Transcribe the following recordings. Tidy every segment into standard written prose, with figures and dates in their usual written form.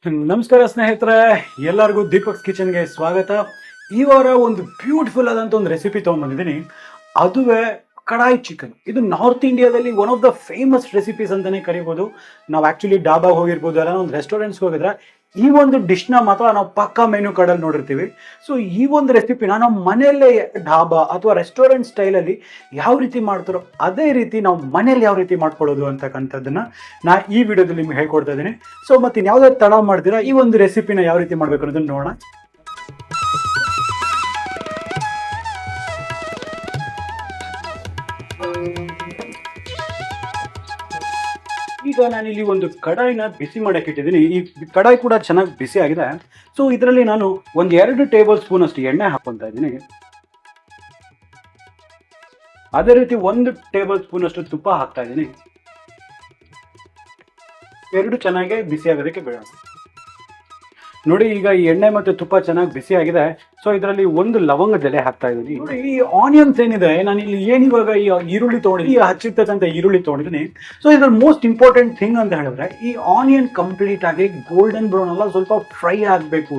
ನಮಸ್ಕಾರ ಸ್ನೇಹಿತರೆ, ಎಲ್ಲರಿಗೂ ದೀಪಕ್ಸ್ ಕಿಚನ್ಗೆ ಸ್ವಾಗತ. ಈ ವಾರ ಒಂದು ಬ್ಯೂಟಿಫುಲ್ ಆದಂಥ ಒಂದು ರೆಸಿಪಿ ತೊಗೊಂಡ್ಬಂದಿದ್ದೀನಿ. ಅದುವೇ ಕಡಾಯಿ ಚಿಕನ್. ಇದು ನಾರ್ತ್ ಇಂಡಿಯಾದಲ್ಲಿ one of the famous recipes ಅಂತಲೇ ಕರಿಬೋದು. ನಾವು ಆ್ಯಕ್ಚುಲಿ ಡಾಬಾಗೆ ಹೋಗಿರ್ಬೋದು, ಎಲ್ಲ ಒಂದು ರೆಸ್ಟೋರೆಂಟ್ಸ್ಗೆ ಹೋಗಿದ್ರೆ ಈ ಒಂದು ಡಿಶ್ನ ಮಾತ್ರ ನಾವು ಪಕ್ಕಾ ಮೆನು ಕಾರ್ಡಲ್ಲಿ ನೋಡಿರ್ತೀವಿ. ಸೊ ಈ ಒಂದು ರೆಸಿಪಿನ ನಾವು ಮನೆಯಲ್ಲೇ ಢಾಬಾ ಅಥವಾ ರೆಸ್ಟೋರೆಂಟ್ ಸ್ಟೈಲಲ್ಲಿ ಯಾವ ರೀತಿ ಮಾಡ್ತಾರೋ ಅದೇ ರೀತಿ ನಾವು ಮನೇಲಿ ಯಾವ ರೀತಿ ಮಾಡ್ಕೊಳ್ಳೋದು ಅಂತಕ್ಕಂಥದ್ದನ್ನ ನಾ ಈ ವಿಡಿಯೋದಲ್ಲಿ ನಿಮ್ಗೆ ಹೇಳ್ಕೊಡ್ತಾ ಇದ್ದೀನಿ. ಸೊ ಮತ್ತೆ ಯಾವುದಾದ್ರು ತಡ ಮಾಡ್ತೀರಾ ಈ ಒಂದು ರೆಸಿಪಿನ ಯಾವ ರೀತಿ ಮಾಡಬೇಕು ಅನ್ನೋದನ್ನ ನೋಡೋಣ. ಈಗ ನಾನಿಲ್ಲಿ ಒಂದು ಕಡಾಯಿನ ಬಿಸಿ ಮಾಡಕ್ಕೆ ಇಟ್ಟಿದ್ದೀನಿ. ಈ ಕಡಾಯಿ ಕೂಡ ಚೆನ್ನಾಗಿ ಬಿಸಿ ಆಗಿದೆ. ಸೊ ಇದರಲ್ಲಿ ನಾನು ಒಂದು 2 ಟೇಬಲ್ ಸ್ಪೂನ್ ಅಷ್ಟು ಎಣ್ಣೆ ಹಾಕೊತಾ ಇದ್ದೀನಿ. ಅದೇ ರೀತಿ 1 ಟೇಬಲ್ ಸ್ಪೂನ್ ಅಷ್ಟು ತುಪ್ಪ ಹಾಕ್ತಾ ಇದ್ದೀನಿ. ಎರಡು ಚೆನ್ನಾಗಿ ಬಿಸಿ ಆಗೋದಕ್ಕೆ ಬಿಡೋಣ. ನೋಡಿ, ಈಗ ಈ ಎಣ್ಣೆ ಮತ್ತು ತುಪ್ಪ ಚೆನ್ನಾಗಿ ಬಿಸಿ ಆಗಿದೆ. ಸೊ ಇದರಲ್ಲಿ ಒಂದು ಲವಂಗದ ಎಲೆ ಹಾಕ್ತಾ ಇದ್ದೀನಿ. ನೋಡಿ, ಈ ಆನಿಯನ್ಸ್ ಏನಿದೆ, ನಾನು ಇಲ್ಲಿ ಏನಿವಾಗ ಈ ಈರುಳ್ಳಿ ತೊಗೊಂಡಿದ್ದೀನಿ, ಈ ಹಚ್ಚಿರ್ತಕ್ಕಂಥ ಈರುಳ್ಳಿ ತೊಗೊಂಡಿದ್ದೀನಿ. ಸೊ ಇದ್ರಲ್ಲಿ ಮೋಸ್ಟ್ ಇಂಪಾರ್ಟೆಂಟ್ ಥಿಂಗ್ ಅಂತ ಹೇಳಿದ್ರೆ ಈ ಆನಿಯನ್ ಕಂಪ್ಲೀಟ್ ಆಗಿ ಗೋಲ್ಡನ್ ಬ್ರೌನ್ ಅಲ್ಲ, ಸ್ವಲ್ಪ ಫ್ರೈ ಆಗಬೇಕು.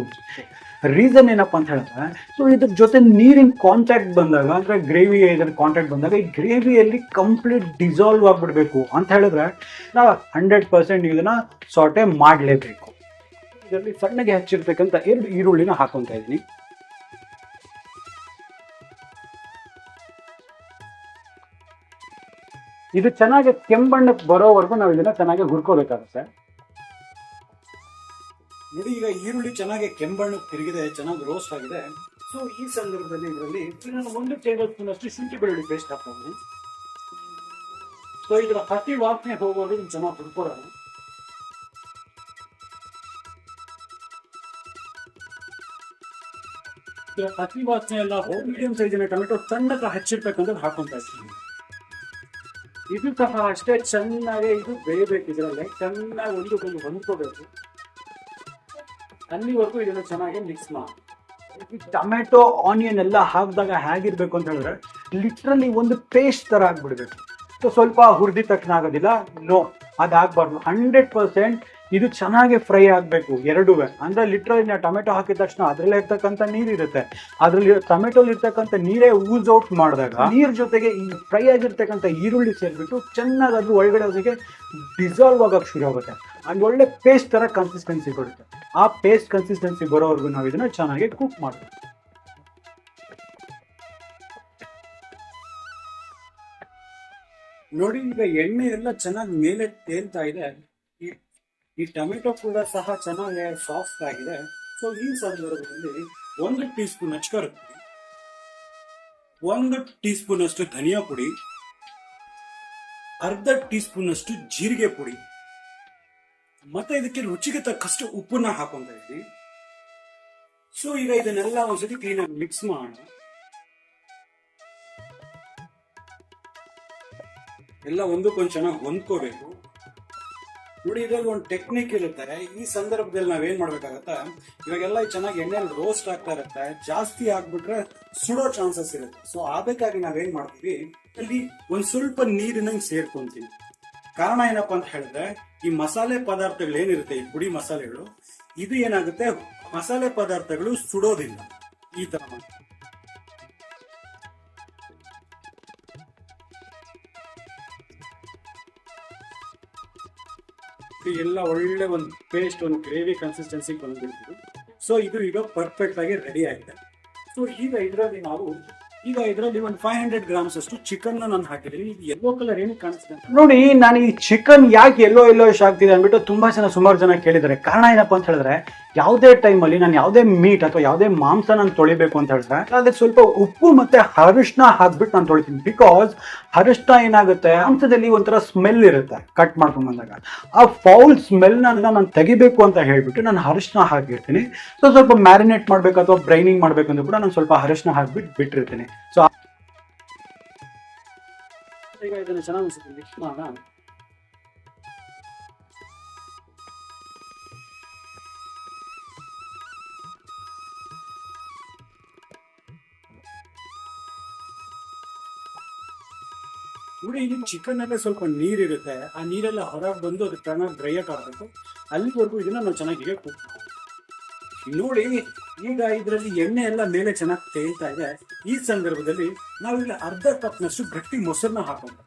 ರೀಸನ್ ಏನಪ್ಪ ಅಂತ ಹೇಳಿದ್ರೆ, ಸೊ ಇದ್ರ ಜೊತೆ ನೀರಿನ ಕಾಂಟ್ಯಾಕ್ಟ್ ಬಂದಾಗ, ಅಂದ್ರೆ ಗ್ರೇವಿ ಇದ್ರ ಕಾಂಟ್ಯಾಕ್ಟ್ ಬಂದಾಗ ಈ ಗ್ರೇವಿಯಲ್ಲಿ ಕಂಪ್ಲೀಟ್ ಡಿಸಾಲ್ವ್ ಆಗಿಬಿಡ್ಬೇಕು ಅಂತ ಹೇಳಿದ್ರೆ ನಾವು 100% ಇದನ್ನ ಸಾಟೆ ಮಾಡಲೇಬೇಕು. ಇದರಲ್ಲಿ ಸಣ್ಣಗೆ ಹಚ್ಚಿರ್ತಕ್ಕಂಥ 2 ಈರುಳ್ಳಿನ ಹಾಕೊತಾ ಇದ್ದೀನಿ. ಇದು ಚೆನ್ನಾಗಿ ಕೆಂಬಣ್ಣಕ್ಕೆ ಬರೋವರೆಗೂ ನಾವು ಇದನ್ನ ಚೆನ್ನಾಗಿ ಹುರ್ಕೋಬೇಕಾಗುತ್ತೆ. ನೋಡಿ, ಈಗ ಈರುಳ್ಳಿ ಚೆನ್ನಾಗಿ ಕೆಂಬಣ್ಣಕ್ಕೆ ತಿರುಗಿದೆ, ಚೆನ್ನಾಗಿ ರೋಸ್ಟ್ ಆಗಿದೆ. ಸೊ ಈ ಸಂದರ್ಭದಲ್ಲಿ ಇದರಲ್ಲಿ ನಾನು 1 ಟೇಬಲ್ ಸ್ಪೂನ್ ಅಷ್ಟು ಶುಂಠಿ ಬೆಳ್ಳುಳ್ಳಿ ಪೇಸ್ಟ್ ಹಾಕ್ತೀನಿ. ಸೊ ಇದರ ಹಸಿ ವಾಸನೆ ಹೋಗೋದು ಚೆನ್ನಾಗಿ ಹುರ್ಕೊಳ್ಳೋಣ. ಹಸಿ ವಾಸನೆ ಎಲ್ಲ ಮೀಡಿಯಂ ಸೈಜಿನ ಟೊಮೆಟೊ ಸಣ್ಣಕ್ಕೆ ಹಚ್ಚಿರ್ತಕ್ಕಂಥದ್ದು ಹಾಕೊಂತ ಇದ್ದೀನಿ. ಇದು ಸಹ ಅಷ್ಟೇ ಚೆನ್ನಾಗಿ ಇದು ಬೇಯಬೇಕು. ಇದರಲ್ಲಿ ಚೆನ್ನಾಗಿ ಒಂದಕ್ಕೊಂದು ಹೊಂದ್ಕೋಬೇಕು. ಅಲ್ಲಿವರೆಗೂ ಇದನ್ನು ಚೆನ್ನಾಗಿ ಮಿಕ್ಸ್ ಮಾಡಿ. ಟೊಮೆಟೊ ಆನಿಯನ್ ಎಲ್ಲ ಹಾಕಿದಾಗ ಹೇಗಿರ್ಬೇಕು ಅಂತ ಹೇಳಿದ್ರೆ ಲಿಟ್ರಲಿ ಒಂದು ಪೇಸ್ಟ್ ತರ ಆಗ್ಬಿಡ್ಬೇಕು. ಸೊ ಸ್ವಲ್ಪ ಹುರಿದ ತಕ್ಷಣ ಆಗೋದಿಲ್ಲ, ನೋ, ಅದಾಗಬಾರ್ದು. 100% ಇದು ಚೆನ್ನಾಗಿ ಫ್ರೈ ಆಗಬೇಕು ಎರಡೂ. ಅಂದರೆ ಲಿಟ್ರಲಿ ನಾವು ಟೊಮೆಟೊ ಹಾಕಿದ ತಕ್ಷಣ ಅದರಲ್ಲೇ ಇರ್ತಕ್ಕಂಥ ನೀರಿರುತ್ತೆ, ಅದರಲ್ಲಿ ಟೊಮೆಟೊಲಿ ಇರ್ತಕ್ಕಂಥ ನೀರೇ ಯೂಸ್ ಔಟ್ ಮಾಡಿದಾಗ ನೀರ್ ಜೊತೆಗೆ ಈ ಫ್ರೈ ಆಗಿರ್ತಕ್ಕಂಥ ಈರುಳ್ಳಿ ಸೇರಿಬಿಟ್ಟು ಚೆನ್ನಾಗಿ ಅದ್ರ ಒಳಗಡೆ ಅದಕ್ಕೆ ಡಿಸಾಲ್ವ್ ಆಗೋಕ್ಕೆ ಶುರು ಆಗುತ್ತೆ. ಅದು ಒಳ್ಳೆ ಪೇಸ್ಟ್ ಥರ ಕನ್ಸಿಸ್ಟೆನ್ಸಿ ಕೊಡುತ್ತೆ. ಆ ಪೇಸ್ಟ್ ಕನ್ಸಿಸ್ಟೆನ್ಸಿ ಬರೋವರೆಗೂ ನಾವು ಇದನ್ನು ಚೆನ್ನಾಗಿ ಕುಕ್ ಮಾಡಬೇಕು. ನೋಡಿ, ಈಗ ಎಣ್ಣೆ ಎಲ್ಲ ಚೆನ್ನಾಗಿ ಮೇಲೆ ತೇಲ್ತಾ ಇದೆ. ಈ ಟೊಮೆಟೊ ಕೂಡ ಸಹ ಚೆನ್ನಾಗಿ ಸಾಫ್ಟ್ ಆಗಿದೆ. ಸೊ ಈ ಸಂದರ್ಭದಲ್ಲಿ 1 ಟೀ ಸ್ಪೂನ್ ಅಚ್ಕಾರ ಪುಡಿ, 1 ಟೀ ಸ್ಪೂನ್ ಅಷ್ಟು ಧನಿಯಾ ಪುಡಿ, ಅರ್ಧ ಟೀ ಸ್ಪೂನ್ ಅಷ್ಟು ಜೀರಿಗೆ ಪುಡಿ, ಮತ್ತೆ ಇದಕ್ಕೆ ರುಚಿಗೆ ತಕ್ಕಷ್ಟು ಉಪ್ಪನ್ನ ಹಾಕೊಂತ ಇದ್ದೀನಿ. ಸೊ ಈಗ ಇದನ್ನೆಲ್ಲ ಒಂದ್ಸತಿ ಕ್ಲೀನಾಗಿ ಮಿಕ್ಸ್ ಮಾಡೋಣ. ಎಲ್ಲ ಒಂದಕ್ಕೊಂದು ಚೆನ್ನಾಗಿ ಹೊಂದ್ಕೋಬೇಕು. ನೋಡಿ, ಇದ್ರಲ್ಲಿ ಒಂದು ಟೆಕ್ನಿಕ್ ಇರುತ್ತೆ. ಈ ಸಂದರ್ಭದಲ್ಲಿ ನಾವೇನ್ ಮಾಡ್ಬೇಕಾಗತ್ತ, ಇವಾಗೆಲ್ಲ ಚೆನ್ನಾಗಿ ಎಣ್ಣೆಯಲ್ಲಿ ರೋಸ್ಟ್ ಆಗ್ತಾ ಇರುತ್ತೆ, ಜಾಸ್ತಿ ಆಗ್ಬಿಟ್ರೆ ಸುಡೋ ಚಾನ್ಸಸ್ ಇರುತ್ತೆ. ಸೊ ಅದಕ್ಕಾಗಿ ನಾವೇನ್ ಮಾಡ್ತೀವಿ, ಇಲ್ಲಿ ಒಂದ್ ಸ್ವಲ್ಪ ನೀರಿನ ಸೇರ್ಕೊಂತೀವಿ. ಕಾರಣ ಏನಪ್ಪಾ ಅಂತ ಹೇಳಿದ್ರೆ, ಈ ಮಸಾಲೆ ಪದಾರ್ಥಗಳು ಏನಿರುತ್ತೆ, ಈ ಪುಡಿ ಮಸಾಲೆಗಳು, ಇದು ಏನಾಗುತ್ತೆ, ಮಸಾಲೆ ಪದಾರ್ಥಗಳು ಸುಡೋದಿಲ್ಲ. ಈ ತರ ಮಾಡಿ ಎಲ್ಲ ಒಳ್ಳೆ ಒಂದು ಪೇಸ್ಟ್, ಒಂದು ಗ್ರೇವಿ ಕನ್ಸಿಸ್ಟೆನ್ಸಿ ಬಂದ್ಬಿಡ್ತೀವಿ. ಸೊ ಇದು ಈಗ ಪರ್ಫೆಕ್ಟ್ ಆಗಿ ರೆಡಿ ಆಗಿದೆ. ಸೊ ಈಗ ಇದರಲ್ಲಿ ಒಂದು 500 ಗ್ರಾಮ್ಸ್ ಅಷ್ಟು ಚಿಕನ್ ನಾನು ಹಾಕಿದ್ದೀನಿ. ಇದು ಯೆಲ್ಲೋ ಕಲರ್ ಏನು ಕಾಣಿಸ್ತಿದೆ ನೋಡಿ. ನಾನು ಈ ಚಿಕನ್ ಯಾಕೆ ಎಲ್ಲೋ ಆಗ್ತಿದೆ ಅಂದ್ಬಿಟ್ಟು ಸುಮಾರು ಜನ ಕೇಳಿದ್ದಾರೆ. ಕಾರಣ ಏನಪ್ಪಾ ಅಂತ ಹೇಳಿದ್ರೆ, ಯಾವುದೇ ಟೈಮಲ್ಲಿ ನಾನು ಯಾವುದೇ ಮೀಟ್ ಅಥವಾ ಯಾವುದೇ ಮಾಂಸ ನಾನು ತೊಳಿಬೇಕು ಅಂತ ಹೇಳಿದ್ರೆ ಅದಕ್ಕೆ ಸ್ವಲ್ಪ ಉಪ್ಪು ಮತ್ತೆ ಅರಿಶಿನ ಹಾಕ್ಬಿಟ್ಟು ನಾನು ತೊಳಿತೀನಿ. ಬಿಕಾಸ್ ಅರಿಶಿನ ಏನಾಗುತ್ತೆ, ಮಾಂಸದಲ್ಲಿ ಒಂಥರ ಸ್ಮೆಲ್ ಇರುತ್ತೆ. ಕಟ್ ಮಾಡ್ಕೊಂಡ್ ಬಂದಾಗ ಆ ಫೌಲ್ ಸ್ಮೆಲ್ ನಾನು ತೆಗಿಬೇಕು ಅಂತ ಹೇಳ್ಬಿಟ್ಟು ನಾನು ಅರಿಶಿನ ಹಾಕಿರ್ತೀನಿ. ಸೊ ಸ್ವಲ್ಪ ಮ್ಯಾರಿನೇಟ್ ಮಾಡ್ಬೇಕು ಅಥವಾ ಬ್ರೈನಿಂಗ್ ಮಾಡ್ಬೇಕು ಅಂತ ಕೂಡ ನಾನು ಸ್ವಲ್ಪ ಅರಿಶಿನ ಹಾಕ್ಬಿಟ್ಟು ಬಿಟ್ಟಿರ್ತೀನಿ. ಸೊ ಈಗ ಇದನ್ನು ಚೆನ್ನಾಗಿ ಮಿಕ್ಸ್ ಮಾಡೋಣ. ನೋಡಿ, ಇಲ್ಲಿ ಚಿಕನ್ ಅಲ್ಲೇ ಸ್ವಲ್ಪ ನೀರಿರುತ್ತೆ. ಆ ನೀರೆಲ್ಲ ಹೊರಗೆ ಬಂದು ಅದು ಚೆನ್ನಾಗಿ ಡ್ರೈ ಆಗಬೇಕು. ಅಲ್ಲಿವರೆಗೂ ಇದನ್ನ ನಾವು ಚೆನ್ನಾಗಿ ಕುಕ್ ನೋಡಿ. ಈಗ ಇದರಲ್ಲಿ ಎಣ್ಣೆ ಎಲ್ಲ ಮೇಲೆ ಚೆನ್ನಾಗಿ ತೇಲ್ತಾ ಇದೆ. ಈ ಸಂದರ್ಭದಲ್ಲಿ ನಾವಿಲ್ಲಿ ಅರ್ಧ ಕಪ್ನಷ್ಟು ಗಟ್ಟಿ ಮೊಸರನ್ನ ಹಾಕೊಂಡು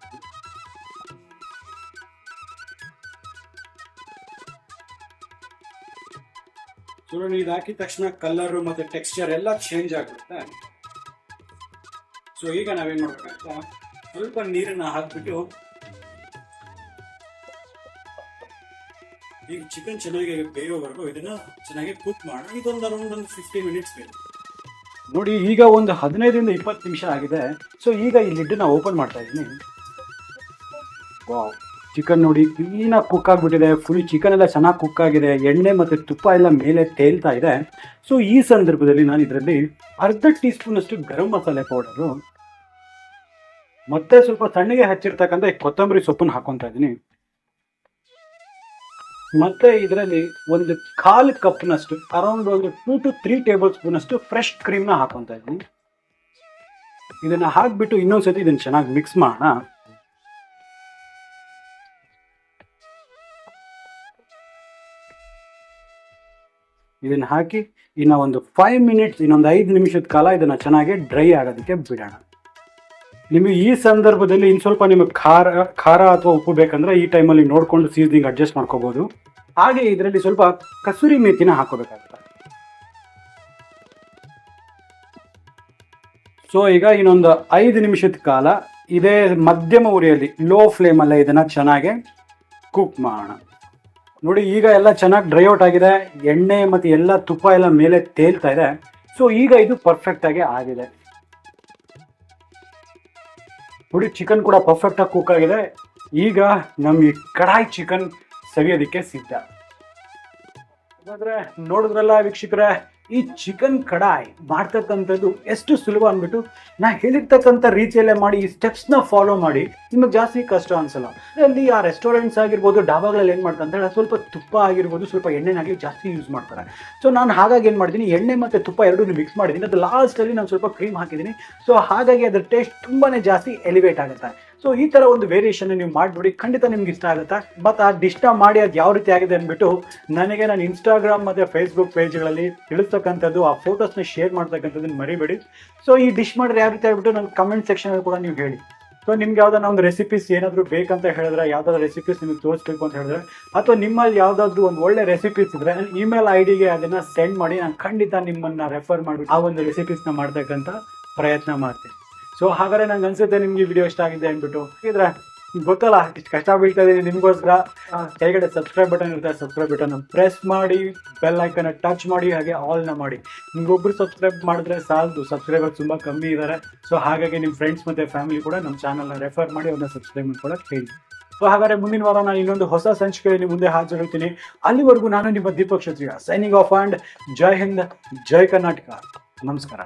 ನೋಡಿ, ಇದು ಹಾಕಿದ ತಕ್ಷಣ ಕಲರ್ ಮತ್ತೆ ಟೆಕ್ಸ್ಚರ್ ಎಲ್ಲ ಚೇಂಜ್ ಆಗಿರುತ್ತೆ. ಸೊ ಈಗ ನಾವೇನ್ ಮಾಡ್ಬೇಕಂತ ಸ್ವಲ್ಪ ನೀರನ್ನ ಹಾಕ್ಬಿಟ್ಟು ಈಗ ಚಿಕನ್ ಚೆನ್ನಾಗಿ ಬೇಯೋವರೆಗೂ ಇದನ್ನ ಚೆನ್ನಾಗಿ ಕುಕ್ ಮಾಡೋಣ. ಇದೊಂದು ಅರೌಂಡ್ ಒಂದು 50 ಮಿನಿಟ್ಸ್ ಬೇಕು ನೋಡಿ. ಈಗ ಒಂದು 15ರಿಂದ 20 ನಿಮಿಷ ಆಗಿದೆ. ಸೊ ಈಗ ಈ ಲಿಡ್ನ ಓಪನ್ ಮಾಡ್ತಾ ಇದ್ದೀನಿ. ವಾವ್, ಚಿಕನ್ ನೋಡಿ ಕ್ಲೀನಾಗಿ ಕುಕ್ ಆಗಿಬಿಟ್ಟಿದೆ. ಫುಲ್ ಚಿಕನ್ ಎಲ್ಲ ಚೆನ್ನಾಗಿ ಕುಕ್ ಆಗಿದೆ. ಎಣ್ಣೆ ಮತ್ತು ತುಪ್ಪ ಎಲ್ಲ ಮೇಲೆ ತೇಲ್ತಾ ಇದೆ. ಸೊ ಈ ಸಂದರ್ಭದಲ್ಲಿ ನಾನು ಇದರಲ್ಲಿ ಅರ್ಧ ಟೀ ಸ್ಪೂನ್ ಅಷ್ಟು ಗರಂ ಮಸಾಲೆ ಪೌಡರು ಮತ್ತೆ ಸ್ವಲ್ಪ ಸಣ್ಣಗೆ ಹಚ್ಚಿರ್ತಕ್ಕಂಥ ಕೊತ್ತಂಬರಿ ಸೊಪ್ಪನ್ನು ಹಾಕೊತಾ ಇದ್ದೀನಿ. ಮತ್ತೆ ಇದರಲ್ಲಿ ಒಂದು 1/4 ಕಪ್ನಷ್ಟು ಅರೌಂಡ್ ಒಂದು 2 to 3 ಟೇಬಲ್ ಸ್ಪೂನ್ ಅಷ್ಟು ಫ್ರೆಶ್ ಕ್ರೀಮ್ನ ಹಾಕೊತಾ ಇದ್ದೀನಿ. ಇದನ್ನ ಹಾಕ್ಬಿಟ್ಟು ಇನ್ನೊಂದ್ಸತಿ ಇದನ್ನ ಚೆನ್ನಾಗಿ ಮಿಕ್ಸ್ ಮಾಡೋಣ. ಇದನ್ನ ಹಾಕಿ ಇನ್ನು ಒಂದು 5 ಮಿನಿಟ್ಸ್, ಇನ್ನೊಂದು 5 ನಿಮಿಷದ ಕಾಲ ಇದನ್ನ ಚೆನ್ನಾಗಿ ಡ್ರೈ ಆಗೋದಕ್ಕೆ ಬಿಡೋಣ. ನಿಮಗೆ ಈ ಸಂದರ್ಭದಲ್ಲಿ ಇನ್ನು ಸ್ವಲ್ಪ ನಿಮಗೆ ಖಾರ ಅಥವಾ ಉಪ್ಪು ಬೇಕಂದ್ರೆ ಈ ಟೈಮಲ್ಲಿ ನೋಡಿಕೊಂಡು ಸೀಸನಿಂಗ್ ಅಡ್ಜಸ್ಟ್ ಮಾಡ್ಕೋಬಹುದು. ಹಾಗೆ ಇದರಲ್ಲಿ ಸ್ವಲ್ಪ ಕಸೂರಿ ಮೇಥಿನ ಹಾಕೋಬೇಕಾಗುತ್ತೆ. ಸೊ ಈಗ ಇನ್ನೊಂದು 5 ನಿಮಿಷದ ಕಾಲ ಇದೇ ಮಧ್ಯಮ ಉರಿಯಲ್ಲಿ ಲೋ ಫ್ಲೇಮಲ್ಲೇ ಇದನ್ನ ಚೆನ್ನಾಗಿ ಕುಕ್ ಮಾಡೋಣ. ನೋಡಿ, ಈಗ ಎಲ್ಲ ಚೆನ್ನಾಗಿ ಡ್ರೈ ಔಟ್ ಆಗಿದೆ. ಎಣ್ಣೆ ಮತ್ತು ಎಲ್ಲ ತುಪ್ಪ ಎಲ್ಲ ಮೇಲೆ ತೇಲ್ತಾ ಇದೆ. ಸೊ ಈಗ ಇದು ಪರ್ಫೆಕ್ಟ್ ಆಗಿ ಆಗಿದೆ ನೋಡಿ. ಚಿಕನ್ ಕೂಡ ಪರ್ಫೆಕ್ಟ್ ಆಗಿ ಕುಕ್ ಆಗಿದೆ. ಈಗ ನಮ್ಮ ಈ ಕಡಾಯಿ ಚಿಕನ್ ಸವಿಯೋದಕ್ಕೆ ಸಿದ್ಧ. ಹಾಗಾದ್ರೆ ನೋಡಿದ್ರಲ್ಲ ವೀಕ್ಷಕರೇ, ಈ ಚಿಕನ್ ಕಡಾಯಿ ಮಾಡ್ತಕ್ಕಂಥದ್ದು ಎಷ್ಟು ಸುಲಭ ಅಂದ್ಬಿಟ್ಟು ನಾ ಹೇಳಿರ್ತಕ್ಕಂಥ ರೀತಿಯಲ್ಲೇ ಮಾಡಿ ಈ ಸ್ಟೆಪ್ಸ್ನ ಫಾಲೋ ಮಾಡಿ ನಿಮಗೆ ಜಾಸ್ತಿ ಕಷ್ಟ ಅನ್ಸಲ್ಲ. ಅಲ್ಲಿ ಆ ರೆಸ್ಟೋರೆಂಟ್ಸ್ ಆಗಿರ್ಬೋದು, ಡಾಬಾಗಳಲ್ಲಿ ಏನು ಮಾಡ್ತಾರೆ ಅಂದರೆ ಸ್ವಲ್ಪ ತುಪ್ಪ ಆಗಿರ್ಬೋದು, ಸ್ವಲ್ಪ ಎಣ್ಣೆನಾಗಿ ಜಾಸ್ತಿ ಯೂಸ್ ಮಾಡ್ತಾರೆ. ಸೊ ನಾನು ಹಾಗಾಗಿ ಏನು ಮಾಡಿದ್ದೀನಿ, ಎಣ್ಣೆ ಮತ್ತು ತುಪ್ಪ ಎರಡೂ ಮಿಕ್ಸ್ ಮಾಡಿದ್ದೀನಿ. ಅದು ಲಾಸ್ಟಲ್ಲಿ ನಾನು ಸ್ವಲ್ಪ ಕ್ರೀಮ್ ಹಾಕಿದ್ದೀನಿ. ಸೊ ಹಾಗಾಗಿ ಅದರ ಟೇಸ್ಟ್ ತುಂಬಾ ಜಾಸ್ತಿ ಎಲಿವೇಟ್ ಆಗುತ್ತೆ. ಸೊ ಈ ಥರ ಒಂದು ವೇರಿಯೇಷನ್ ನೀವು ಮಾಡಿಬಿಡಿ, ಖಂಡಿತ ನಿಮ್ಗೆ ಇಷ್ಟ ಆಗುತ್ತೆ. ಮತ್ತು ಆ ಡಿಶ್ನ ಮಾಡಿ ಅದು ಯಾವ ರೀತಿ ಆಗಿದೆ ಅಂದ್ಬಿಟ್ಟು ನನಗೆ ನಾನು ಇನ್ಸ್ಟಾಗ್ರಾಮ್ ಮತ್ತು ಫೇಸ್ಬುಕ್ ಪೇಜ್ಗಳಲ್ಲಿ ತಿಳಿಸ್ತಕ್ಕಂಥದ್ದು, ಆ ಫೋಟೋಸ್ನ ಶೇರ್ ಮಾಡ್ತಕ್ಕಂಥದ್ದನ್ನು ಮರಿಬೇಡಿ. ಸೊ ಈ ಡಿಶ್ ಮಾಡಿದ್ರೆ ಯಾವ ರೀತಿ ಆಗ್ಬಿಟ್ಟು ನನ್ನ ಕಮೆಂಟ್ ಸೆಕ್ಷನಲ್ಲಿ ಕೂಡ ನೀವು ಹೇಳಿ. ಸೊ ನಿಮ್ಗೆ ಯಾವ್ದಾರ ಒಂದು ರೆಸಿಪೀಸ್ ಏನಾದರೂ ಬೇಕಂತ ಹೇಳಿದ್ರೆ, ಯಾವ್ದಾದ್ರು ರೆಸಿಪೀಸ್ ನಿಮಗೆ ತೋರಿಸ್ಬೇಕು ಅಂತ ಹೇಳಿದ್ರೆ, ಅಥವಾ ನಿಮ್ಮಲ್ಲಿ ಯಾವುದಾದ್ರೂ ಒಂದು ಒಳ್ಳೆ ರೆಸಿಪೀಸ್ ಇದ್ದರೆ ನನ್ನ ಇಮೇಲ್ ID ಗೆ ಅದನ್ನು ಸೆಂಡ್ ಮಾಡಿ. ನಾನು ಖಂಡಿತ ನಿಮ್ಮನ್ನು ರೆಫರ್ ಮಾಡಿ ಆ ಒಂದು ರೆಸಿಪೀಸ್ನ ಮಾಡ್ತಕ್ಕಂಥ ಪ್ರಯತ್ನ ಮಾಡ್ತೀನಿ. ಸೊ ಹಾಗಾದ್ರೆ ನಂಗೆ ಅನ್ಸುತ್ತೆ ನಿಮ್ಗೆ ವಿಡಿಯೋ ಇಷ್ಟ ಆಗಿದೆ ಅಂದ್ಬಿಟ್ಟು. ಇದ್ರೆ ಗೊತ್ತಲ್ಲ ಇಷ್ಟು ಕಷ್ಟ ಬೀಳ್ತಾ ಇದ್ದೀನಿ ನಿಮಗೋಸ್ಕರ. ಕೆಳಗಡೆ ಸಬ್ಸ್ಕ್ರೈಬ್ ಬಟನ್ ಇರುತ್ತೆ, ಸಬ್ಸ್ಕ್ರೈಬ್ ಬಟನ್ ಪ್ರೆಸ್ ಮಾಡಿ, ಬೆಲ್ ಐಕನ್ ಟಚ್ ಮಾಡಿ, ಹಾಗೆ ಆಲ್ನ ಮಾಡಿ. ನಿಮ್ಗೊಬ್ರು ಸಬ್ಸ್ಕ್ರೈಬ್ ಮಾಡಿದ್ರೆ ಸಾಲದು, ಸಬ್ಸ್ಕ್ರೈಬರ್ ತುಂಬ ಕಮ್ಮಿ ಇದ್ದಾರೆ. ಸೊ ಹಾಗಾಗಿ ನಿಮ್ಮ ಫ್ರೆಂಡ್ಸ್ ಮತ್ತು ಫ್ಯಾಮಿಲಿ ಕೂಡ ನಮ್ಮ ಚಾನಲ್ನ ರೆಫರ್ ಮಾಡಿ ಅವ್ರನ್ನ ಸಬ್ಸ್ಕ್ರೈಬ್ ಮಾಡ್ಕೊಳ್ಳೋಕೆ ಹೇಳಿ. ಸೊ ಹಾಗಾದ್ರೆ ಮುಂದಿನ ವಾರ ನಾನು ಇನ್ನೊಂದು ಹೊಸ ಸಂಚಿಕೆಯಲ್ಲಿ ಮುಂದೆ ಹಾಜರಿರ್ತೀನಿ. ಅಲ್ಲಿವರೆಗೂ ನಾನು ನಿಮ್ಮ ದೀಪಕ್ ಕ್ಷತ್ರಿಯ ಸೈನಿಂಗ್ ಆಫ್. ಆ್ಯಂಡ್ ಜೈ ಹಿಂದ್, ಜೈ ಕರ್ನಾಟಕ. ನಮಸ್ಕಾರ.